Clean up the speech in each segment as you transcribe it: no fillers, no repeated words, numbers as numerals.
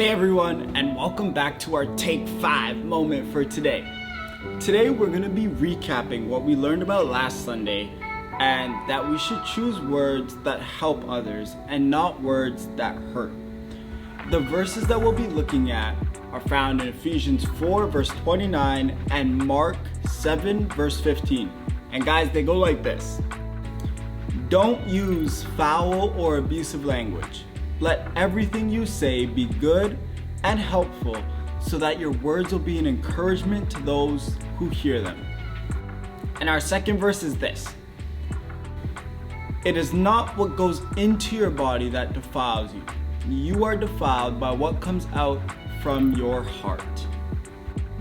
Hey everyone, and welcome back to our Take 5 moment for today. Today we're going to be recapping what we learned about last Sunday, and that we should choose words that help others and not words that hurt. The verses that we'll be looking at are found in Ephesians 4 verse 29 and Mark 7 verse 15. And guys, they go like this. Don't use foul or abusive language. Let everything you say be good and helpful so that your words will be an encouragement to those who hear them. And our second verse is this. It is not what goes into your body that defiles you. You are defiled by what comes out from your heart.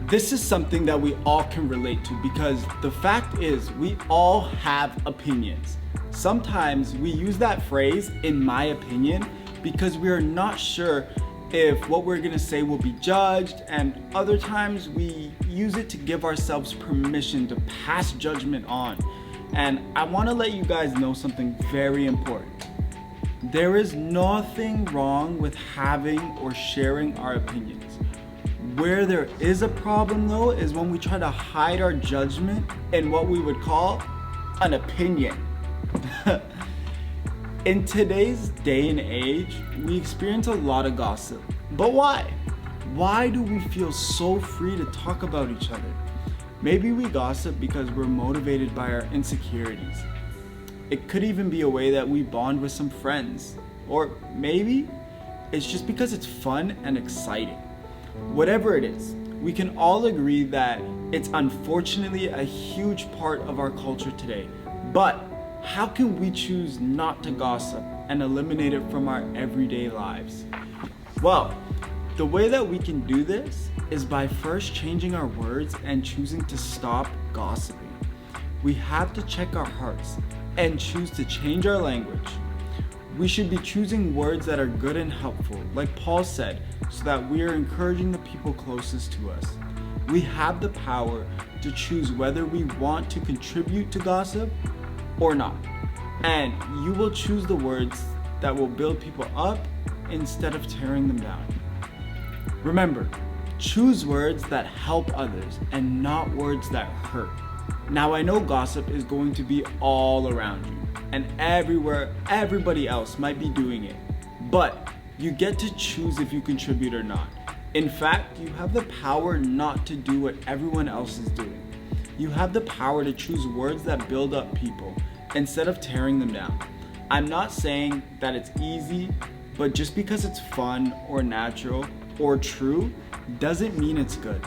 This is something that we all can relate to because the fact is we all have opinions. Sometimes we use that phrase, in my opinion, because we are not sure if what we're gonna say will be judged, and other times we use it to give ourselves permission to pass judgment on. And I wanna let you guys know something very important. There is nothing wrong with having or sharing our opinions. Where there is a problem though is when we try to hide our judgment in what we would call an opinion. In today's day and age, we experience a lot of gossip. But why? Why do we feel so free to talk about each other? Maybe we gossip because we're motivated by our insecurities. It could even be a way that we bond with some friends. Or maybe it's just because it's fun and exciting. Whatever it is, we can all agree that it's unfortunately a huge part of our culture today. But how can we choose not to gossip and eliminate it from our everyday lives? Well, the way that we can do this is by first changing our words and choosing to stop gossiping. We have to check our hearts and choose to change our language. We should be choosing words that are good and helpful, like Paul said, so that we are encouraging the people closest to us. We have the power to choose whether we want to contribute to gossip or not. And you will choose the words that will build people up instead of tearing them down. Remember, choose words that help others and not words that hurt. Now I know gossip is going to be all around you and everywhere, everybody else might be doing it, but you get to choose if you contribute or not. In fact, you have the power not to do what everyone else is doing. You have the power to choose words that build up people instead of tearing them down. I'm not saying that it's easy, but just because it's fun or natural or true doesn't mean it's good.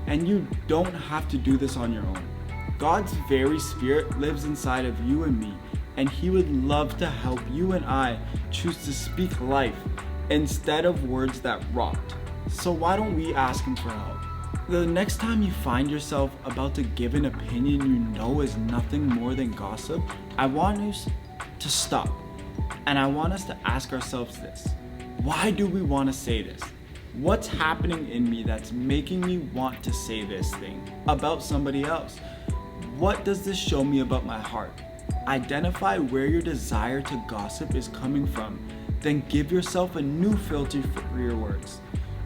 And you don't have to do this on your own. God's very spirit lives inside of you and me, and he would love to help you and I choose to speak life instead of words that rot. So why don't we ask him for help? The next time you find yourself about to give an opinion you know is nothing more than gossip, I want us to stop. And I want us to ask ourselves this. Why do we want to say this? What's happening in me that's making me want to say this thing about somebody else? What does this show me about my heart? Identify where your desire to gossip is coming from. Then give yourself a new filter for your words.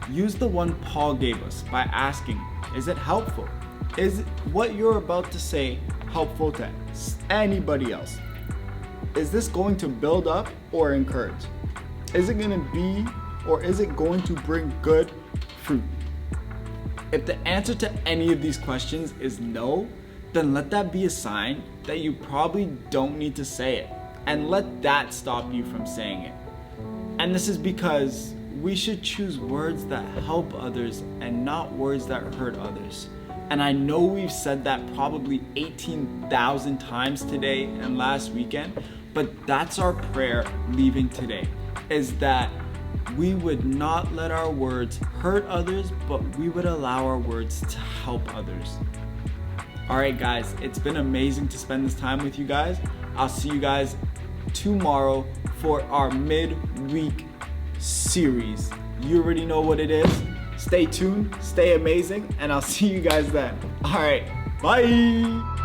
Use the one Paul gave us by asking, is it helpful? Is what you're about to say helpful to anybody else? Is this going to build up or encourage? Is it going to be, or is it going to bring good fruit? If the answer to any of these questions is no, then let that be a sign that you probably don't need to say it, and let that stop you from saying it. And this is because we should choose words that help others and not words that hurt others. And I know we've said that probably 18,000 times today and last weekend, but that's our prayer leaving today, is that we would not let our words hurt others, but we would allow our words to help others. All right, guys, it's been amazing to spend this time with you guys. I'll see you guys tomorrow for our midweek series. You already know what it is. Stay tuned, stay amazing, and I'll see you guys then. All right, bye.